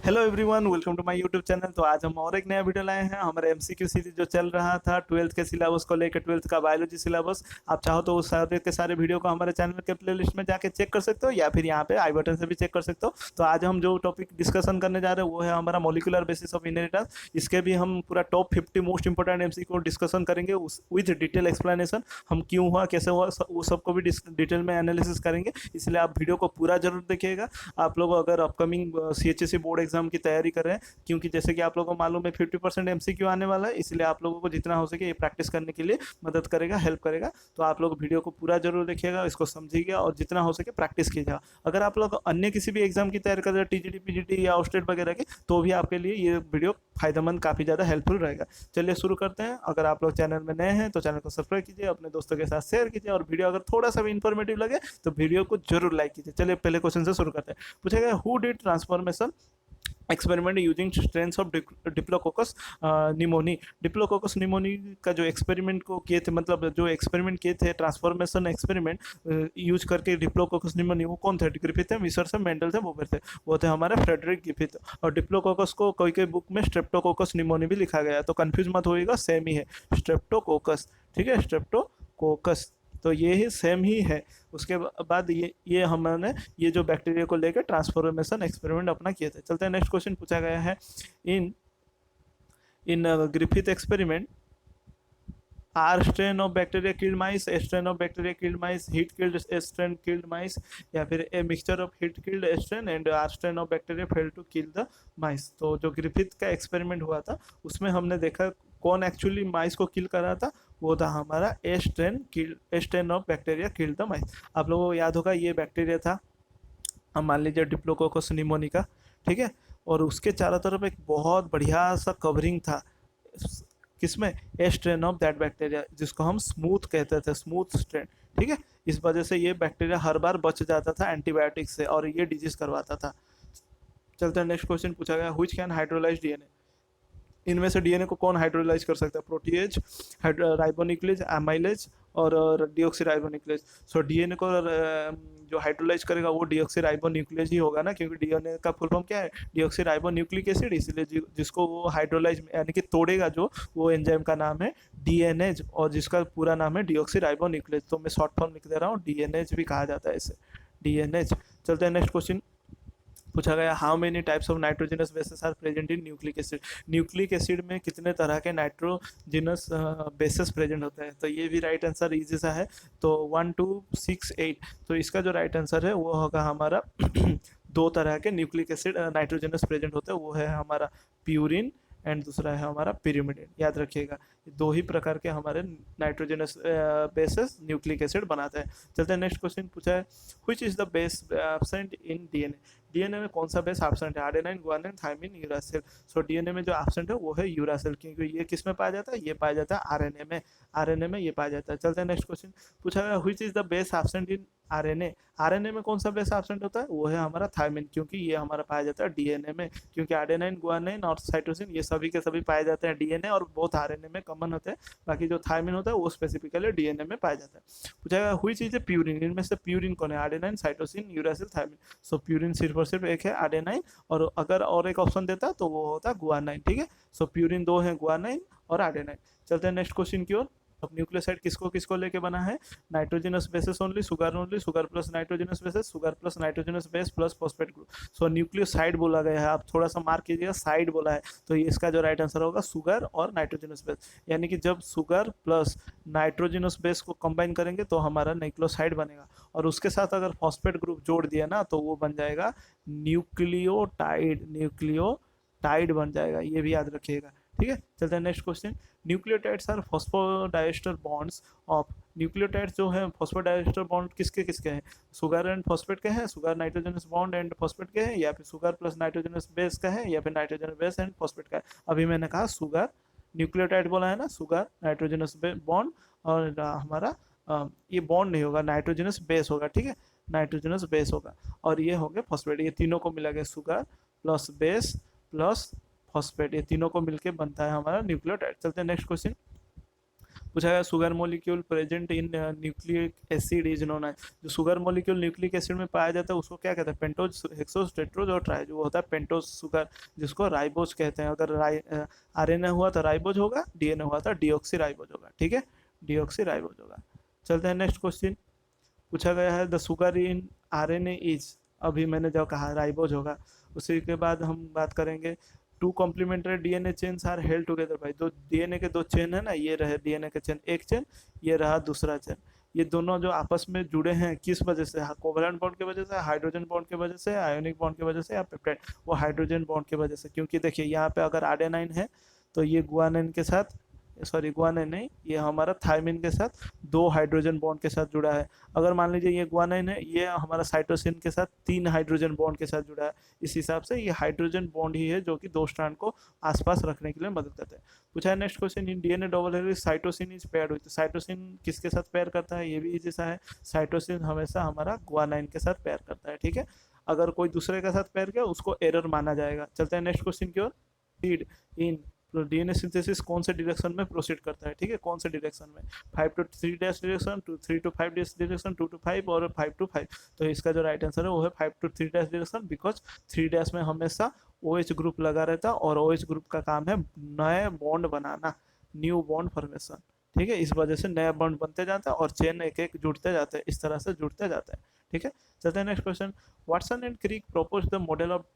Hello everyone, welcome to my YouTube channel. तो आज हम और एक नया वीडियो लाए हैं। हमारे एमसीक्यू सीरीज जो चल रहा था 12th के सिलेबस को लेकर, 12th का बायोलॉजी सिलेबस। आप चाहो तो उस सारे के सारे वीडियो को हमारे चैनल के प्लेलिस्ट में जाके चेक कर सकते हो, या फिर यहाँ पे आई बटन से भी चेक कर सकते हो। तो आज हम जो टॉपिक डिस्कशन करने जा रहे हैं वो है हमारा मॉलिक्यूलर बेसिस ऑफ इनहेरिटेंस। इसके भी हम पूरा top 50 most important MCQ discussion करेंगे विद डिटेल एक्सप्लेनेशन। हम क्यों हुआ, कैसे हुआ, वो सबको भी डिटेल में एनालिसिस करेंगे, इसलिए आप वीडियो को पूरा जरूर देखिएगा। आप लोग अगर अपकमिंग सीएचएससी बोर्ड एग्जाम की तैयारी कर रहे हैं, क्योंकि जैसे कि आप लोगों को मालूम है 50% एमसीक्यू आने वाला है, इसलिए आप लोगों को जितना हो सके ये प्रैक्टिस करने के लिए मदद करेगा, हेल्प करेगा। तो आप लोग वीडियो को पूरा जरूर देखिएगा, इसको समझिएगा और जितना हो सके प्रैक्टिस कीजिएगा। अगर आप लोग अन्य किसी भी एग्जाम की तैयारी कर रहे हैं, टीजीटी पीजीटी या स्टेट वगैरह की, तो भी आपके लिए ये वीडियो फायदेमंद, काफ़ी ज़्यादा हेल्पफुल रहेगा। चलिए शुरू करते हैं। अगर आप लोग चैनल में नए हैं तो चैनल को सब्सक्राइब कीजिए, अपने दोस्तों के साथ शेयर कीजिए, और वीडियो अगर थोड़ा सा भी इन्फॉर्मेटिव लगे तो वीडियो को जरूर लाइक कीजिए। चलिए पहले क्वेश्चन से शुरू करते हैं। पूछा गया, who did transformation experiment using strains of diplococcus pneumoniae. Diplococcus pneumoniae का जो एक्सपेरिमेंट को किए थे, मतलब जो एक्सपेरिमेंट किए थे ट्रांसफॉर्मेशन एक्सपेरिमेंट यूज करके डिप्लोकोकस निमोनी, वो कौन थे? ग्रिफिथ थे, विसर थे, मेंडल थे, वोबर थे। वो थे हमारे फ्रेडरिक ग्रिफिथ। और डिप्लोकोकस को कोई कोई बुक में स्ट्रेप्टोकोकस निमोनी भी लिखा गया है, तो कंफ्यूज मत होइएगा, सेम ही है स्ट्रेप्टोकोकस। ठीक है, स्ट्रेप्टोकोकस, तो ये ही सेम ही है। उसके बाद ये हमने ये जो बैक्टीरिया को लेकर ट्रांसफॉर्मेशन एक्सपेरिमेंट अपना किए थे। चलते हैं, नेक्स्ट क्वेश्चन पूछा गया है। In in Griffith experiment, R strain of bacteria killed mice, A strain of bacteria killed mice, heat killed strain killed mice, या फिर a mixture of heat killed strain and R strain of bacteria fail to kill the mice. तो जो Griffith का experiment हुआ था उसमें हमने देखा कौन एक्चुअली माइस को किल कर रहा था। वो था हमारा A strain of bacteria killed the mice. आप लोगों को याद होगा, ये बैक्टीरिया था, हम मान लीजिए डिप्लोकोकस निमोनिका, ठीक है। और उसके चारों तरफ एक बहुत बढ़िया सा कवरिंग था, किसमें? ए स्ट्रेन ऑफ दैट बैक्टीरिया, जिसको हम स्मूथ कहते थे, स्मूथ स्ट्रेन। ठीक है, इस वजह से ये बैक्टीरिया हर बार बच जाता था एंटीबायोटिक से, और ये डिजीज करवाता था। चलते हैं, नेक्स्ट क्वेश्चन पूछा गया, व्हिच कैन हाइड्रोलाइज डीएनए। इनमें से डीएनए को कौन हाइड्रोलाइज कर सकता है? प्रोटीएज, राइबोन्यूक्लियेज, एमाइलेज और डीऑक्सीराइबोन्यूक्लियेज। सो डीएनए को जो हाइड्रोलाइज करेगा वो डीऑक्सीराइबोन्यूक्लियेज ही होगा ना, क्योंकि डीएनए का फुल फॉर्म क्या है? Deoxyribonucleic acid. इसलिए जिसको वो हाइड्रोलाइज यानी कि तोड़ेगा जो, वो एंजाइम का नाम है डीएनएज, और जिसका पूरा नाम है डीऑक्सीराइबोन्यूक्लियेज। तो मैं शॉर्ट फॉर्म लिख दे रहा हूँ, डीएनएज भी कहा जाता है इसे, डीएनएज। चलते हैं, नेक्स्ट क्वेश्चन पूछा गया, how many types of nitrogenous bases are present in nucleic acid. Nucleic acid में कितने तरह के नाइट्रोजनस बेसेस प्रेजेंट होते हैं? तो ये भी राइट आंसर इजी सा है, तो 1 2 6 8। तो इसका जो राइट आंसर है वो होगा हमारा दो तरह के न्यूक्लिक एसिड नाइट्रोजनस प्रेजेंट होते हैं, वो है हमारा प्यूरिन एंड दूसरा है हमारा pyrimidine। याद रखिएगा, दो ही प्रकार के हमारे नाइट्रोजनस बेसेस न्यूक्लिक एसिड बनाते हैं। चलते हैं, नेक्स्ट क्वेश्चन पूछा है, which is the base absent in DNA. DNA में कौन सा बेस एब्सेंट है? Adenine, guanine, thymine, uracil. So DNA में जो एब्सेंट है वो है यूरासिल, क्योंकि ये किस में पाया जाता है? ये पाया जाता है आरएनए में, आरएनए में ये पाया जाता है। चलते हैं, नेक्स्ट क्वेश्चन पूछा गया, which is the base absent in RNA. RNA में कौन सा बेस एब्सेंट होता है? वो है हमारा थायमिन, क्योंकि ये हमारा पाया जाता है डीएनए में, क्योंकि आडेनाइन, गुआनिन और साइटोसिन ये सभी के सभी पाए जाते हैं डीएनए, और बहुत आरएनए में कॉमन होते हैं। बाकी जो थायमिन होता है वो स्पेसिफिकली डीएनए में पाया जाता है। पूछा गया, व्हिच इज ए प्यूरिन। इनमें से प्यूरिन कौन है? आडेनाइन, साइटोसिन, यूरासिल, थायमिन। सो प्यूरिन सिर्फ और सिर्फ एक है, आडेनाइन, और अगर और एक ऑप्शन देता तो वो होता गुआनाइन। ठीक है, सो प्यूरिन दो है, गुआनाइन और आडेनाइन। चलते हैं नेक्स्ट क्वेश्चन की ओर। अब न्यूक्लियोसाइड किसको किसको लेके बना है? Nitrogenous bases only, sugar plus nitrogenous bases, sugar plus nitrogenous base plus phosphate group. So nucleoside बोला गया है, आप थोड़ा सा मार्क कीजिएगा, साइड बोला है, तो इसका जो राइट आंसर होगा सुगर और नाइट्रोजनस बेस। यानी कि जब सुगर प्लस नाइट्रोजनस बेस को कंबाइन करेंगे तो हमारा न्यूक्लियोसाइड बनेगा, और उसके साथ अगर फॉस्फेट ग्रुप जोड़ दिया ना तो वो बन जाएगा न्यूक्लियोटाइड, न्यूक्लियोटाइड बन जाएगा, ये भी याद रखिएगा। ठीक है, चलते हैं, next question. Nucleotides are phosphodiester bonds of. Nucleotides जो है फॉस्फोडाइस्टर बॉन्ड किसके किसके हैं? सुगर एंड फॉस्फेट के हैं, sugar nitrogenous bond and phosphate के हैं, या फिर सुगर प्लस नाइट्रोजनस बेस का है, या फिर नाइट्रोजनस बेस एंड फॉस्फेट का है। अभी मैंने कहा सुगर, न्यूक्लियोटाइड बोला है ना, सुगर नाइट्रोजनस बॉन्ड, और हमारा ये बॉन्ड नहीं होगा, नाइट्रोजनस बेस होगा। ठीक है, नाइट्रोजनस बेस होगा, और ये हो गए फॉस्फेट। ये तीनों को मिला गया, sugar plus base plus phosphate, ये तीनों को मिलके बनता है हमारा न्यूक्लियोटाइड। चलते हैं, नेक्स्ट क्वेश्चन। पूछा गया sugar molecule present in nucleic acid is known as, जो सुगर मोलिक्यूल न्यूक्लिक एसिड में पाया जाता है उसको क्या कहते हैं, पेंटोज, हेक्सोज, टेट्रोज और ट्राइज, वो होता है पेंटोज सुगर, जिसको राइबोज कहते हैं। अगर आरएनए हुआ तो राइबोज होगा, डीएनए हुआ तो डीऑक्सी राइबोज होगा, ठीक है, डीऑक्सी राइबोज होगा। चलते हैं नेक्स्ट क्वेश्चन। पूछा गया है the sugar in RNA is, अभी मैंने जो कहा राइबोज होगा। उसी के बाद हम बात करेंगे two complementary DNA chains are held together भाई, जो डीएनए के दो चेन है ना, ये रहे डीएनए के चेन, एक चेन, ये रहा दूसरा चेन, ये दोनों जो आपस में जुड़े हैं किस वजह से, कोवलेंट बॉन्ड की वजह से, हाइड्रोजन बॉन्ड की वजह से, आयोनिक बॉन्ड की वजह से, या पेप्टाइड, वो हाइड्रोजन बॉन्ड की वजह से। क्योंकि देखिए यहाँ पे अगर आर्डेनाइन है तो ये गुआनिन के साथ, सॉरी गुआनिन नहीं, ये हमारा थायमिन के साथ दो हाइड्रोजन बॉन्ड के साथ जुड़ा है। अगर मान लीजिए ये गुआनिन है, ये हमारा साइटोसिन के साथ तीन हाइड्रोजन बॉन्ड के साथ जुड़ा है। इस हिसाब से ये हाइड्रोजन बॉन्ड ही है जो कि दो स्ट्रैंड को आसपास रखने के लिए मदद करता है। पूछा है next question, in DNA double helix cytosine is paired with, cytosine किसके साथ पेयर करता है, ये भी इजी सा है, साइटोसिन हमेशा हमारा गुआनाइन के साथ पेयर करता है, ठीक है। अगर कोई दूसरे के साथ पेयर किया उसको एरर माना जाएगा। चलते हैं नेक्स्ट क्वेश्चन की ओर। लीड इन डीएनए सिंथेसिस कौन से डायरेक्शन में प्रोसीड करता है, ठीक है, कौन से डायरेक्शन में, 5 to 3 dash direction, 3 to 5 dash direction, 2 to 5 और 5 to 5। तो इसका जो राइट आंसर है वो है 5 to 3 dash direction, because 3 dash में हमेशा OH ग्रुप लगा रहता है और OH ग्रुप का काम है नए बॉन्ड बनाना, न्यू बॉन्ड फॉर्मेशन, ठीक है, इस वजह से नया बॉन्ड बनते जाता है और चेन एक एक जुड़ते जाते हैं, इस तरह से जुड़ते जाते हैं, ठीक है। चलते हैं next question. Watson and Crick propose the model of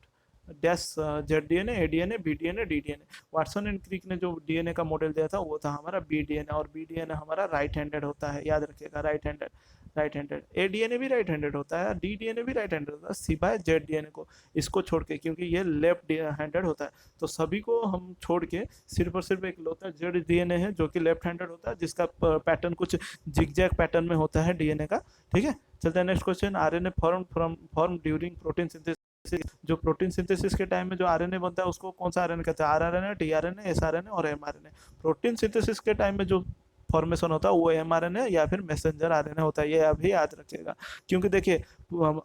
dash Z DNA, A DNA, B DNA, D DNA. Watson and Crick ने जो डीएनए का मॉडल दिया था वो था हमारा बीडीएनए, और बीडीएनए हमारा राइट हैंडेड होता है, याद रखिएगा, राइट हैंडेड, राइट हैंडेड। एडीएनए भी राइट हैंडेड होता है, डीडीएनए भी राइट हैंडेड होता है, सिवाय जेड डीएनए को, इसको छोड़ के, क्योंकि ये लेफ्ट हैंडेड होता है। तो सभी को हम छोड़ के सिर्फ और सिर्फ एक लौता जेड डीएनए है जो कि लेफ्ट हैंडेड होता है, जिसका पैटर्न कुछ जिगजैग पैटर्न में होता है डीएनए का, ठीक है। चलते हैं next question. RNA form during protein synthesis, जो प्रोटीन सिंथेसिस के टाइम में जो आरएनए बनता है उसको कौन सा आरएनए कहते हैं, आरआरएनए, टीआरएनए, एसआरएनए और एमआरएनए। प्रोटीन सिंथेसिस के टाइम में जो फॉर्मेशन होता है वो एमआरएनए या फिर मैसेंजर आरएनए होता है, ये अभी याद रखिएगा। क्योंकि देखिए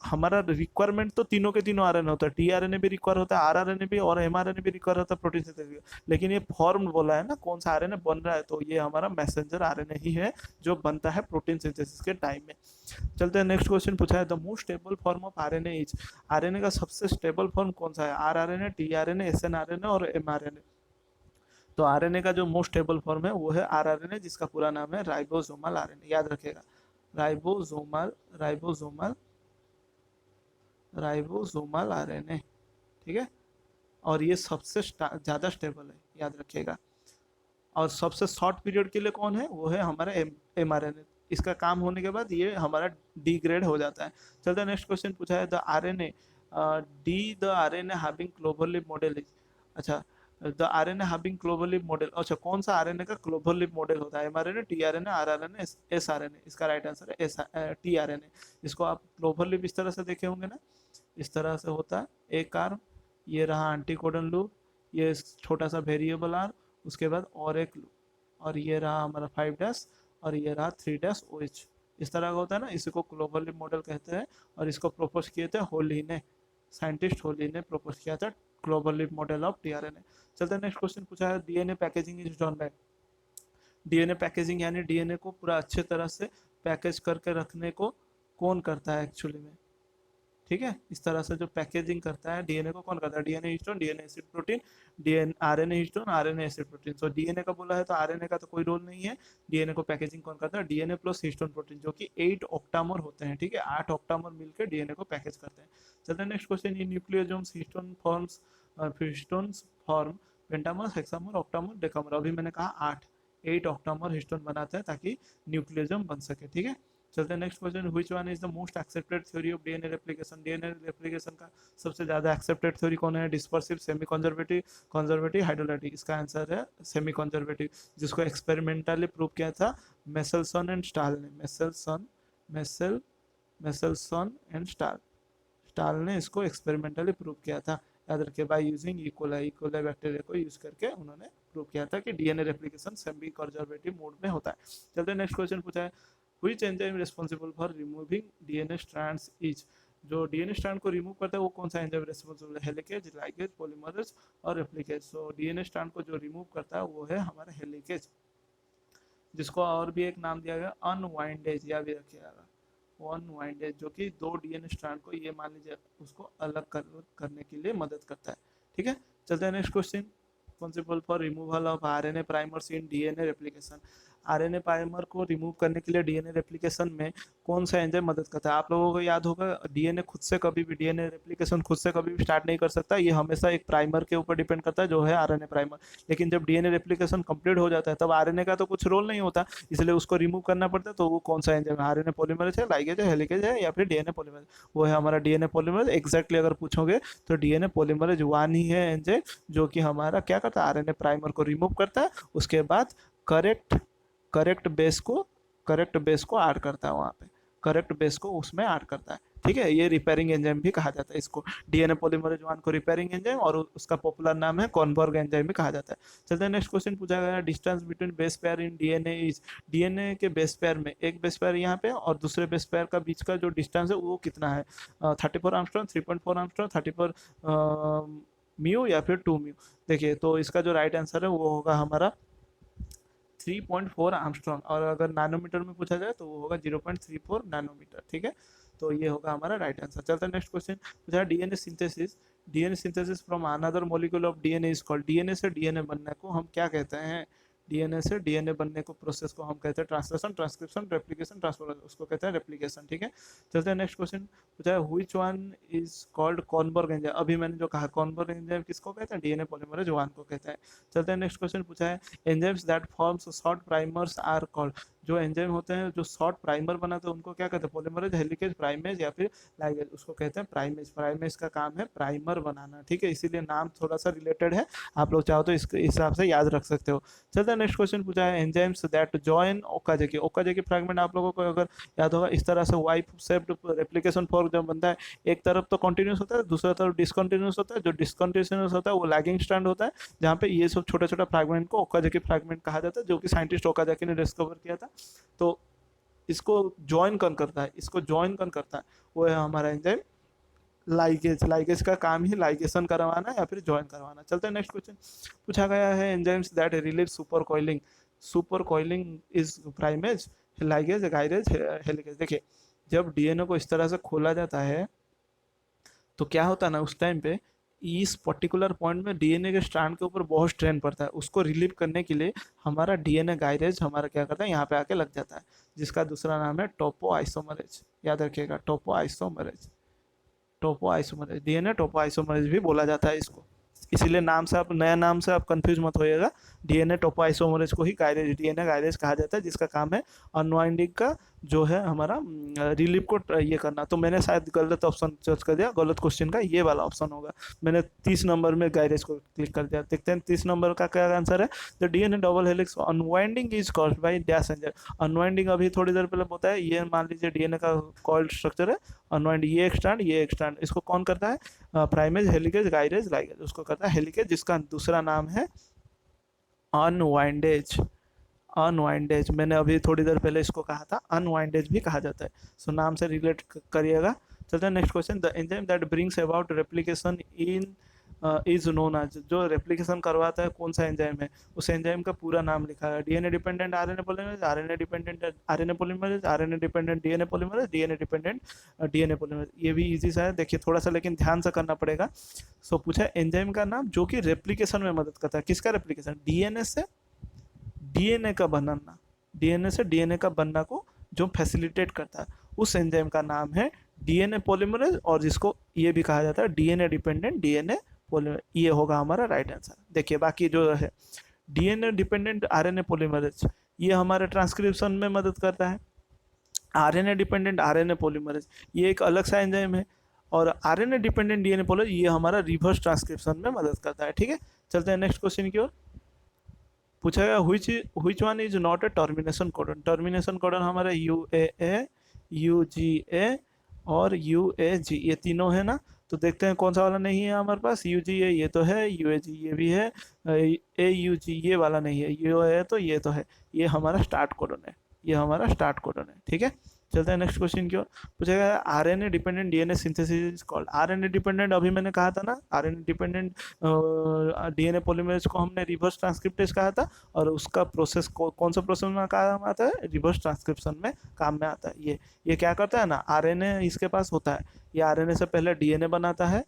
हमारा रिक्वायरमेंट तो तीनों के तीनों आरएनए होता है, टीआरएनए भी रिक्वायर होता है, आरआरएनए भी और एमआरएनए भी रिक्वायर होता है प्रोटीन सिंथेसिस, लेकिन ये फॉर्म बोला है ना कौन सा आरएनए बन रहा है, तो ये हमारा मैसेंजर आरएनए ही है जो बनता है प्रोटीन सिंथेसिस के टाइम में। चलते हैं नेक्स्ट क्वेश्चन। पूछा है the most stable form of RNA is, RNA का सबसे स्टेबल फॉर्म कौन सा है, आरआरएनए, टीआरएनए, एसएनआरएनए और एमआरएनए। तो आरएनए का जो मोस्ट स्टेबल फॉर्म है वो है आरआरएनए, जिसका पूरा नाम है राइबोसोमल आरएनए, याद रखिएगा, राइबोसोमल, राइबोसोमल, राइबोसोमल आरएनए, ठीक है। और ये सबसे ज़्यादा स्टेबल है, याद रखिएगा। और सबसे शॉर्ट पीरियड के लिए कौन है, वो है हमारा एमआरएनए। इसका काम होने के बाद ये हमारा डिग्रेड हो जाता है। चलते हैं नेक्स्ट क्वेश्चन। पूछा है the RNA the the RNA having clover leaf model is, अच्छा, the RNA having clover leaf model, अच्छा कौन सा आरएनए का क्लोवर लिप मॉडल होता है, एमआरएनए, टीआरएनए, आरआरएनए, एसआरएनए। इसका राइट आंसर है एस, टीआरएनए। इसको आप क्लोवर लिप इस तरह से देखे होंगे ना, इस तरह से होता है एक आर्म, ये रहा एंटीकोडन लूप, ये छोटा सा वेरिएबल आर, उसके बाद और एक लूप, और ये रहा हमारा 5 डैश और ये रहा 3 डैश OH, इस तरह का होता है ना, इसी को क्लोवर लिप मॉडल कहते हैं। और इसको प्रपोज किए थे होली ने, साइंटिस्ट होली ने प्रपोज किया था clover leaf model of tRNA. चलते हैं नेक्स्ट क्वेश्चन। पूछा है DNA packaging is done by, DNA packaging यानी डीएनए को पूरा अच्छे तरह से पैकेज करके रखने को कौन करता है एक्चुअली में, ठीक है। इस तरह से जो पैकेजिंग करता है डीएनए को कौन करता है, DNA histone, DNA acid protein, DNA RNA histone, RNA acid protein. So DNA का बोला है तो आरएनए का तो कोई रोल नहीं है, डीएनए को पैकेजिंग कौन करता है, डीएनए प्लस हिस्टोन प्रोटीन, जो कि 8 ऑक्टामर होते हैं, ठीक है, 8 ऑक्टामर मिलकर डीएनए को पैकेज करते हैं। चलते हैं next question. In nucleosomes histone forms, histones form pentamer, hexamer, octamer, decamer. अभी मैंने कहा 8 ऑक्टामर हिस्टोन बनाते हैं ताकि न्यूक्लियोसोम बन सके, ठीक है। चलते हैं next question. Which one is the most accepted theory of DNA replication, DNA replication का सबसे ज्यादा एक्सेप्टेड थ्योरी कौन है, dispersive, semi conservative, conservative, hydrolytic. इसका आंसर है सेमी कंजर्वेटिव, जिसको एक्सपेरिमेंटली प्रूव किया था मेसलसन एंड स्टाल ने, Meselson, Mesel Meselson and Stahl, Stahl ने इसको एक्सपेरिमेंटली प्रूव किया था, याद रखिए, by using E coli, E coli bacteria को यूज करके उन्होंने प्रूव किया था कि DNA replication semi conservative mode में होता है। चलते हैं नेक्स्ट क्वेश्चन। पूछा है which enzyme responsible for removing DNA strands is, जो डीएनए स्ट्रैंड को रिमूव करता है वो कौन सा एंजाइम रिस्पांसिबल है, हेलिकेज, लाइगेज, पॉलीमरेज और रेप्लिकेज। सो डीएनए स्ट्रैंड को जो रिमूव करता है वो है हमारा हेलिकेज। जिसको और भी एक नाम दिया गया अनवाइंडेज, या भी रखिएगा वो अनवाइंडेज, जो कि 2 डीएनए स्ट्रैंड को ये मान लीजिए उसको अलग करने के लिए मदद करता है। ठीक है, चलते हैं next question. Responsible for removal of RNA primers in DNA replication. RNA primer को रिमूव करने के लिए डीएनए रेप्लिकेशन में कौन सा एंजाइम मदद करता है? आप लोगों को याद होगा डीएनए खुद से कभी भी, डीएनए रेप्लिकेशन खुद से कभी भी स्टार्ट नहीं कर सकता, ये हमेशा एक प्राइमर के ऊपर डिपेंड करता है जो है आरएनए प्राइमर। लेकिन जब डीएनए रेप्लिकेशन कंप्लीट हो जाता है तब आरएनए का तो कुछ रोल नहीं होता, इसलिए उसको रिमूव करना पड़ता है। तो वो कौन सा एंजाइम है? आरएनए पॉलीमरेज है, लाइगेज है, हेलिकेज है, या फिर डीएनए पॉलीमरेज? वो है हमारा डीएनए पॉलीमरेज। एग्जैक्टली अगर पूछोगे तो डीएनए पॉलीमरेज 1 ही है एंजाइम जो कि हमारा क्या करता है, आरएनए प्राइमर को रिमूव करता है, उसके बाद करेक्ट करेक्ट बेस को ऐड करता है, वहाँ पे करेक्ट बेस को उसमें ऐड करता है। ठीक है, ये रिपेयरिंग एंजाइम भी कहा जाता है इसको। डीएनए पॉलीमरेज 1 को रिपेयरिंग एंजाइम और उसका पॉपुलर नाम है कॉनबर्ग एंजाइम भी कहा जाता है। चलते हैं नेक्स्ट क्वेश्चन पूछा गया, distance between base pair in DNA is. DNA के बेस पेयर में एक बेस पेयर यहाँ पे और दूसरे बेस पेयर का बीच का जो डिस्टेंस है वो कितना है? 34 एंगस्ट्रॉम, 3.4 एंगस्ट्रॉम, 34 म्यू या फिर 2 म्यू? देखिए, तो इसका जो राइट आंसर है वो होगा हमारा 3.4 आर्मस्ट्रॉन्ग, और अगर नैनोमीटर में पूछा जाए तो वो होगा 0.34 नैनोमीटर। ठीक है, तो ये होगा हमारा राइट आंसर। चलते हैं नेक्स्ट क्वेश्चन पूछा, DNA synthesis. DNA synthesis from another molecule of DNA is called. DNA से डीएनए बनने को हम क्या कहते हैं? डीएनए से डीएनए बनने को प्रोसेस को हम कहते हैं ट्रांसलेशन, ट्रांसक्रिप्शन, रेप्लिकेशन, ट्रांसफर, उसको कहते हैं रेप्लिकेशन। ठीक है, चलते हैं नेक्स्ट क्वेश्चन पूछा है, which one is called Kornberg enzyme. अभी मैंने जो कहा कॉनबर्ग एंजाइम किसको कहते हैं? डीएनए पॉलीमरेज 1 को कहते हैं। चलते हैं नेक्स्ट क्वेश्चन पूछा है, enzymes that forms short primers are called. जो एंजाइम होते हैं जो शॉर्ट प्राइमर बनाते हैं उनको क्या कहते हैं? पॉलीमरेज, हेलिकेज, प्राइमेज या फिर लाइगेज, उसको कहते हैं प्राइमेज। प्राइमेज का काम है प्राइमर बनाना। ठीक है, इसीलिए नाम थोड़ा सा रिलेटेड है, आप लोग चाहो तो इसके हिसाब से याद रख सकते हो। चलते हैं नेक्स्ट क्वेश्चन पूछा है, enzymes that join Okazaki. Okazaki fragment आप लोगों को अगर याद होगा, इस तरह से वाई शेप्ड रेप्लिकेशन फॉर्क जब बनता है, एक तरफ तो कंटिन्यूस होता है, दूसरा तरफ डिसकंटिन्यूस होता है। जो डिसकंटिन्यूस होता है वो लैगिंग स्ट्रैंड होता है, जहाँ पे ये सब छोटा छोटा फ्रैगमेंट को ओकाजाकी फ्रैगमेंट कहा जाता है, जो कि साइंटिस्ट ओकाजाकी ने डिस्कवर किया था। तो इसको ज्वाइन कौन करता है? इसको ज्वाइन कौन करता है? वो है हमारा एंजाइम लाइगेज। लाइगेज का काम ही लाइगेशन करवाना या फिर ज्वाइन करवाना। चलते हैं नेक्स्ट क्वेश्चन पूछा गया है, enzymes that relieve super coiling. Super coiling is primase, ligase, gyrase, helicase. देखिए, जब डीएनए को इस तरह से खोला जाता है तो क्या होता है ना, उस टाइम पे इस पर्टिकुलर पॉइंट में डीएनए के स्ट्रैंड के ऊपर बहुत स्ट्रेन पड़ता है। उसको रिलीव करने के लिए हमारा डीएनए गाइरेज हमारा क्या करता है, यहाँ पे आके लग जाता है, जिसका दूसरा नाम है टोपो आइसोमरेज। याद रखिएगा, टोपो आइसोमरेज। टोपो आइसोमरेज, डीएनए टोपो आइसोमरेज भी बोला जाता है इसको, इसीलिए नाम से आप, नया नाम से आप कंफ्यूज मत होइएगा। डीएनए टोपो आइसोमरेज को ही गाइरेज, डीएनए गाइरेज कहा जाता है, जिसका काम है अनवाइंडिंग का, जो है हमारा रिलीफ को ये करना। तो मैंने शायद गलत ऑप्शन चूज कर दिया, गलत क्वेश्चन का ये वाला ऑप्शन होगा। मैंने 30 नंबर में गाइरेज को क्लिक कर दिया। देखते हैं 30 नंबर का क्या आंसर है। The DNA double helix unwinding is caused by dash enzyme. Unwinding अभी थोड़ी देर पहले बताया, ये मान लीजिए डीएनए का कॉइल्ड स्ट्रक्चर है, अनवाइंड, ये एक स्ट्रैंड, ये एक स्ट्रैंड, इसको कौन करता है? प्राइमेज, हेलिकेज, गाइरेज, लाइगेज, उसको करता है हेलिकेज, जिसका दूसरा नाम है अनवाइंडेज। अनवाइंडेज, मैंने अभी थोड़ी देर पहले इसको कहा था, अनवाइंडेज भी कहा जाता है। सो नाम से रिलेट करिएगा। चलते हैं next question, the enzyme that brings about replication in is known as. जो रेप्लिकेशन करवाता है कौन सा एंजाइम है, उस एंजाइम का पूरा नाम लिखा है। DNA dependent RNA polymerase, RNA dependent RNA polymerase, RNA dependent DNA polymerase, DNA dependent DNA polymerase. ये भी इजी सा है, देखिए थोड़ा सा लेकिन ध्यान से करना पड़ेगा। सो पूछा एंजाइम का नाम जो कि रेप्लिकेशन में मदद करता है। किसका रेप्लिकेशन? डीएनए से डीएनए का बनना, डीएनए से डीएनए का बनना को जो फैसिलिटेट करता है, उस एंजाइम का नाम है डीएनए पॉलीमरेज, और जिसको ये भी कहा जाता है डीएनए डिपेंडेंट डीएनए पॉलीमरेज। ये होगा हमारा राइट आंसर। देखिए बाकी जो है, डीएनए डिपेंडेंट आरएनए पॉलीमरेज ये हमारे ट्रांसक्रिप्शन में मदद करता है। आरएनए डिपेंडेंट आरएनए पॉलीमरेज ये एक अलग सा एंजाइम है, और आरएनए डिपेंडेंट डीएनए पॉलीमरेज ये हमारा रिवर्स ट्रांसक्रिप्शन में मदद करता है। ठीक है, चलते हैं नेक्स्ट क्वेश्चन की ओर। पूछा गया which one is not a termination codon. Termination codon हमारे UAA, UGA और UAG, ये तीनों है ना। तो देखते हैं कौन सा वाला नहीं है हमारे पास। UGA ये तो है, UAG ये भी है, AUG ये वाला नहीं है, UAA तो ये तो है। ये हमारा स्टार्ट कोडन है, ये हमारा स्टार्ट कोडन है। ठीक है, चलते हैं नेक्स्ट क्वेश्चन की ओर। पूछेगा RNA dependent DNA synthesis is called. RNA dependent अभी मैंने कहा था ना, आरएनए डिपेंडेंट डीएनए पॉलीमरेज को हमने रिवर्स ट्रांसक्रिप्टेज कहा था, और उसका प्रोसेस कौन सा प्रोसेस में काम आता है, रिवर्स ट्रांसक्रिप्शन में काम में आता है। ये क्या करता है ना, आरएनए इसके पास होता है, ये आरएनए से पहले डीएनए बनाता है,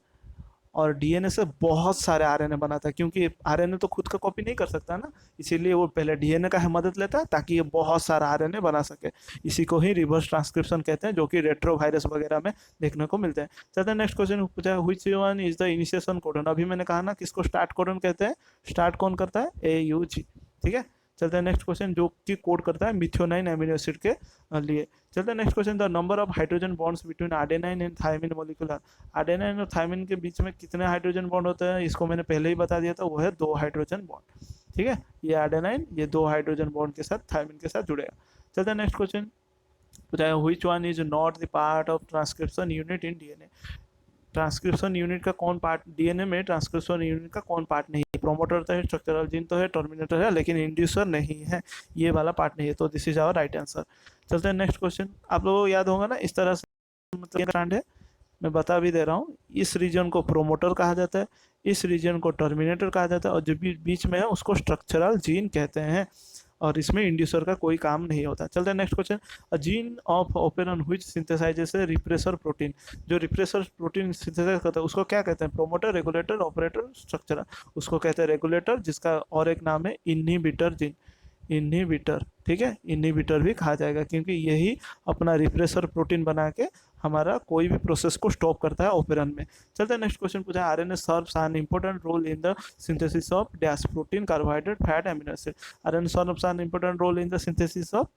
और डीएनए से बहुत सारे आरएनए बनाता है, क्योंकि आरएनए तो खुद का कॉपी नहीं कर सकता ना, इसीलिए वो पहले डीएनए का मदद लेता है ताकि ये बहुत सारा आरएनए बना सके। इसी को ही रिवर्स ट्रांसक्रिप्शन कहते हैं, जो कि रेट्रोवायरस वगैरह में देखने को मिलते हैं। चलते हैं नेक्स्ट क्वेश्चन। पूछा है which one is the initiation codon. अभी मैंने कहा ना किसको स्टार्ट कोडन कहते हैं, स्टार्ट कौन करता है, AUG। ठीक है, चलते हैं नेक्स्ट क्वेश्चन, जो कि कोड करता है मिथ्योनाइन अमीनो एसिड के लिए। चलते हैं next question, the number of hydrogen bonds between adenine and thymine molecule. Adenine और थायमिन के बीच में कितने हाइड्रोजन बॉन्ड होते हैं, इसको मैंने पहले ही बता दिया था, वो है 2 हाइड्रोजन बॉन्ड। ठीक है, ये आर्डेनाइन ये 2 हाइड्रोजन बॉन्ड के साथ थायमिन के साथ जुड़ेगा। चलते हैं नेक्स्ट क्वेश्चन। पूछा है which one is not the part of transcription unit in DNA. Transcription unit का कौन पार्ट, डीएनए में ट्रांसक्रिप्शन यूनिट का कौन पार्ट नहीं है। प्रोमोटर तो है, स्ट्रक्चरल जीन तो है, टर्मिनेटर है, लेकिन इंड्यूसर नहीं है, ये वाला पार्ट नहीं है, तो this is our right answer. चलते हैं नेक्स्ट क्वेश्चन। आप लोगों को याद होगा ना, इस तरह से मतलब कांड है, मैं बता भी दे रहा हूँ। इस रीजन को प्रोमोटर कहा जाता है, इस रीजन को टर्मिनेटर कहा जाता है, और जो बीच में है उसको स्ट्रक्चरल जीन कहते हैं, और इसमें इंड्यूसर का कोई काम नहीं होता। चलते हैं next question. A gene of operon which synthesizes a repressor protein. जो रिप्रेसर प्रोटीन सिंथेसाइज करता है उसको क्या कहते हैं, प्रोमोटर, रेगुलेटर, ऑपरेटर, स्ट्रक्चरल। उसको कहते हैं रेगुलेटर, जिसका और एक नाम है इनहिबिटर जीन, इनहिबिटर। ठीक है, इनहिबिटर भी कहा जाएगा, क्योंकि यही अपना रिप्रेसर प्रोटीन बना के हमारा कोई भी प्रोसेस को स्टॉप करता है ओपेरन में। चलते हैं नेक्स्ट क्वेश्चन। पूछा RNA serves an important role in the synthesis of dash protein, carbohydrate, fat, amino acid. RNA serves an important role in the synthesis of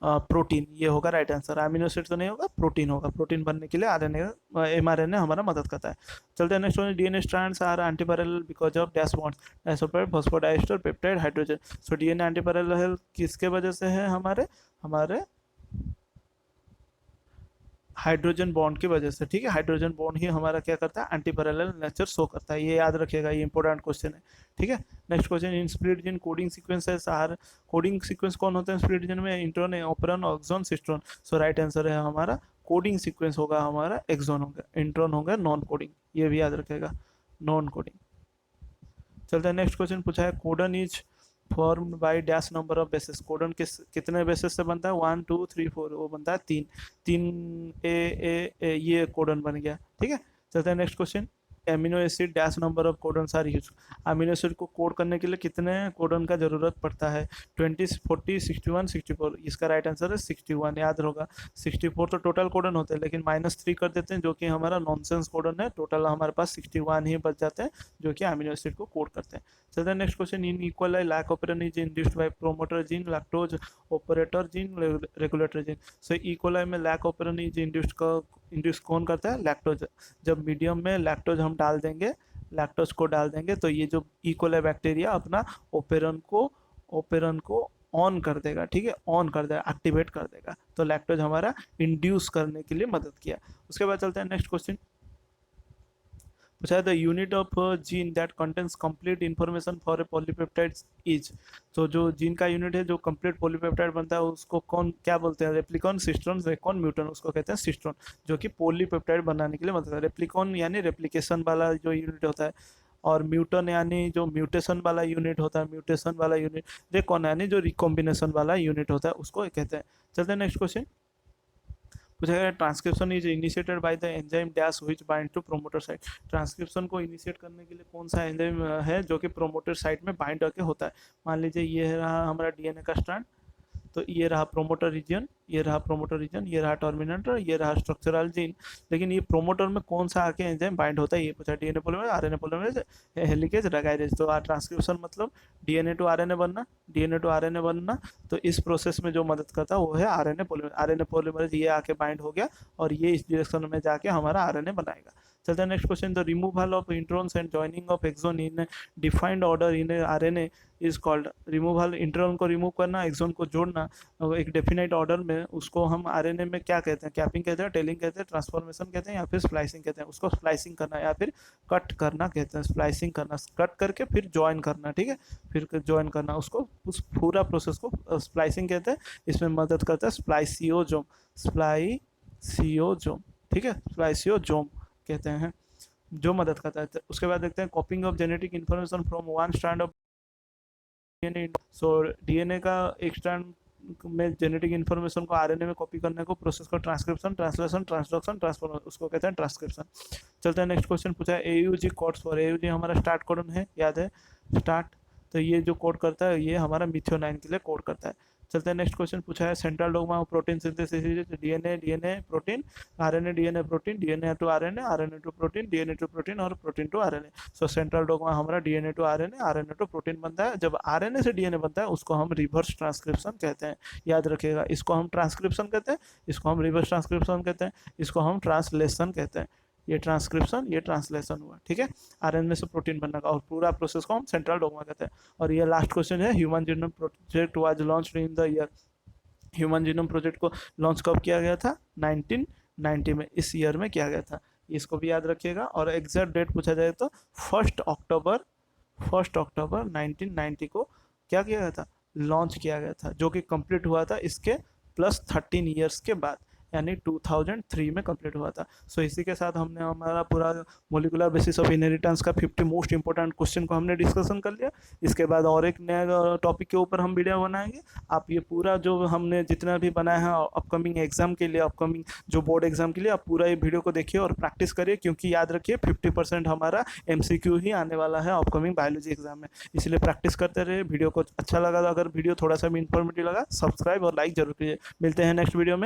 protein, ये होगा राइट आंसर। एमिनो एसिड तो नहीं होगा, protein होगा। Protein बनने के लिए RNA mRNA हमारा मदद करता है। चलते हैं next question. DNA strands are antiparallel because of dash bonds, disulphide, phosphodiester, peptide, hydrogen. So DNA antiparallel किसके वजह से है, हमारे हाइड्रोजन बॉन्ड की वजह से। ठीक है, हाइड्रोजन बॉन्ड ही हमारा क्या करता है, एंटी पैरेलल नेचर शो करता है, ये याद रखिएगा, ये इंपॉर्टेंट क्वेश्चन है। ठीक है, next question. In split gene coding sequences are, coding sequence कौन होते हैं स्प्लिट जीन में, intron, operon, exon, cistron. So right answer है हमारा कोडिंग सीक्वेंस होगा हमारा एक्सॉन होगा, इंट्रॉन होगा नॉन कोडिंग, ये भी याद रखेगा, नॉन कोडिंग। चलते हैं नेक्स्ट क्वेश्चन। पूछा है codon is form by dash number of basis. Codon कितने बेसिस से बनता है, 1 2 3 4, वो बनता है 3 3 ए, ये कोडन बन गया। ठीक है, चलते हैं next question. Amino acid dash number of codons are use. Amino acid को कोड करने के लिए कितने कोडन का जरूरत पड़ता है, 20 40 61 64। इसका राइट आंसर है 61, याद होगा। 64 तो टोटल कोडन होते हैं, लेकिन -3 कर देते हैं, जो कि हमारा नॉनसेंस कोडन है। टोटल हमारे पास 61 ही बच जाते हैं, जो कि अमीनो एसिड को कोड करते हैं। चलते हैं next question. In equal lac operation is induced by promoter gene, lactose, operator gene, regulator gene. So equal में लैक ऑपरेशन इज इंड्यूस कौन करता है, लैक्टोज। जब मीडियम में लैक्टोज हम डाल देंगे, लैक्टोज को डाल देंगे, तो ये जो इकोलाई बैक्टीरिया अपना ओपेरन को ऑन कर देगा। ठीक है, ऑन कर देगा, एक्टिवेट कर देगा, तो लैक्टोज हमारा इंड्यूस करने के लिए मदद किया। उसके बाद चलते हैं नेक्स्ट क्वेश्चन। पूछा है the unit of gene that contains complete information for a polypeptide is. तो जो जीन का यूनिट है जो कंप्लीट पॉलीपेप्टाइड बनता है, उसको कौन क्या बोलते हैं, रेप्लिकॉन, सिस्ट्रॉन, रेकॉन, म्यूटन। उसको कहते हैं सिस्ट्रॉन, जो कि पॉलीपेप्टाइड बनाने के लिए मदद करता है। रेप्लिकॉन यानी रेप्लिकेशन वाला जो यूनिट होता है, और म्यूटन यानी जो म्यूटेशन वाला यूनिट होता है, म्यूटेशन वाला यूनिट। रेकॉन यानी जो रिकॉम्बिनेशन वाला यूनिट होता है, उसको कहते हैं। चलते हैं नेक्स्ट क्वेश्चन। पूछा गया transcription is initiated by the enzyme dash which bind to promoter site. Transcription को इनिशिएट करने के लिए कौन सा एंजाइम है जो कि प्रोमोटर साइट में बाइंड होकर होता है। मान लीजिए ये रहा हमारा डीएनए का स्ट्रैंड, तो ये रहा प्रोमोटर रीजन, ये रहा प्रोमोटर रीजन, ये रहा टर्मिनेटर, ये रहा स्ट्रक्चरल जीन। लेकिन ये प्रोमोटर में कौन सा आके एंजाइम बाइंड होता है, ये पूछा। DNA polymerase, RNA polymerase, helicase, regyrase. तो ट्रांसक्रिप्शन मतलब डीएनए टू आरएनए बनना, डीएनए टू आरएनए बनना। तो इस प्रोसेस में जो मदद करता है वो है आरएनए पॉलीमरेज। आरएनए पॉलीमरेज ये आके बाइंड हो गया, और ये इस डायरेक्शन में जाके हमारा आरएनए बनाएगा। चलते हैं next question. The removal of introns and joining of exon in defined order in RNA is called. Removal, intron को रिमूव करना, एक्सोन को जोड़ना एक डेफिनेट ऑर्डर में, उसको हम आरएनए में क्या कहते हैं? कैपिंग कहते हैं, टेलिंग कहते हैं, ट्रांसफॉर्मेशन कहते हैं, या फिर स्प्लाइसिंग कहते हैं। उसको स्प्लाइसिंग करना या फिर कट करना कहते हैं। स्प्लाइसिंग करना, कट करके फिर ज्वाइन करना, ठीक है, फिर ज्वाइन करना, उसको उस पूरा प्रोसेस को स्प्लाइसिंग कहते हैं। इसमें मदद करता है स्प्लाइसियोजोम, स्प्लाइसियोजोम, ठीक है, स्प्लाइसियोजोम कहते हैं, जो मदद करता है। उसके बाद देखते हैं कॉपिंग of genetic information from one strand of DNA. So DNA का एक स्ट्रैंड में जेनेटिक इन्फॉर्मेशन को आरएनए में कॉपी करने को प्रोसेस को ट्रांसक्रिप्शन, ट्रांसलेशन, ट्रांसडक्शन, ट्रांसफॉर्म, उसको कहते हैं ट्रांसक्रिप्शन। चलते हैं नेक्स्ट क्वेश्चन। पूछा है एयूजी कोड्स फॉर। एयूजी हमारा स्टार्ट कोडन है, याद है, स्टार्ट। तो ये जो कोड करता है ये हमारा मिथ्योनाइन के लिए कोड करता है। चलते हैं नेक्स्ट क्वेश्चन। पूछा है central dogma of protein synthesis. DNA, DNA protein, RNA, DNA protein, DNA to RNA, RNA to protein, DNA to protein और protein to RNA. So central dogma हमारा DNA to RNA, RNA to protein बनता है। जब RNA से DNA बनता है उसको हम रिवर्स ट्रांसक्रिप्शन कहते हैं, याद रखिएगा। इसको हम ट्रांसक्रिप्शन कहते हैं, इसको हम रिवर्स ट्रांसक्रिप्शन कहते हैं, इसको हम ट्रांसलेशन कहते हैं। ये ट्रांसक्रिप्शन, ये ट्रांसलेशन हुआ, ठीक है, आरएनए से प्रोटीन बनने का, और पूरा प्रोसेस को हम सेंट्रल डोग्मा कहते हैं। और ये लास्ट क्वेश्चन है, human genome project was launched in the year. Human genome project को लॉन्च कब किया गया था? 1990 में, इस ईयर में किया गया था। इसको भी याद रखिएगा। और एग्जैक्ट डेट पूछा जाए तो 1 अक्टूबर 1990 को क्या किया गया था? लॉन्च किया गया था, जो कि कंप्लीट हुआ था इसके +13 ईयर्स के बाद, यानी 2003 में कंप्लीट हुआ था। सो इसी के साथ हमने हमारा पूरा मोलिकुलर बेसिस ऑफ इनहेरिटेंस का 50 मोस्ट इंपॉर्टेंट क्वेश्चन को हमने डिस्कशन कर लिया। इसके बाद और एक नया टॉपिक के ऊपर हम वीडियो बनाएंगे। आप ये पूरा जो हमने जितना भी बनाया है अपकमिंग एग्जाम के लिए, अपकमिंग जो बोर्ड एग्जाम के लिए, आप पूरा ये वीडियो को देखिए और प्रैक्टिस करिए, क्योंकि याद रखिए 50% हमारा MCQ ही आने वाला है अपकमिंग बायोलॉजी एग्जाम में। इसलिए प्रैक्टिस करते रहिए। वीडियो को अच्छा लगा तो, अगर वीडियो थोड़ा सा भी इंफॉर्मेटिव लगा, सब्सक्राइब और लाइक जरूर कीजिए। मिलते हैं नेक्स्ट वीडियो में।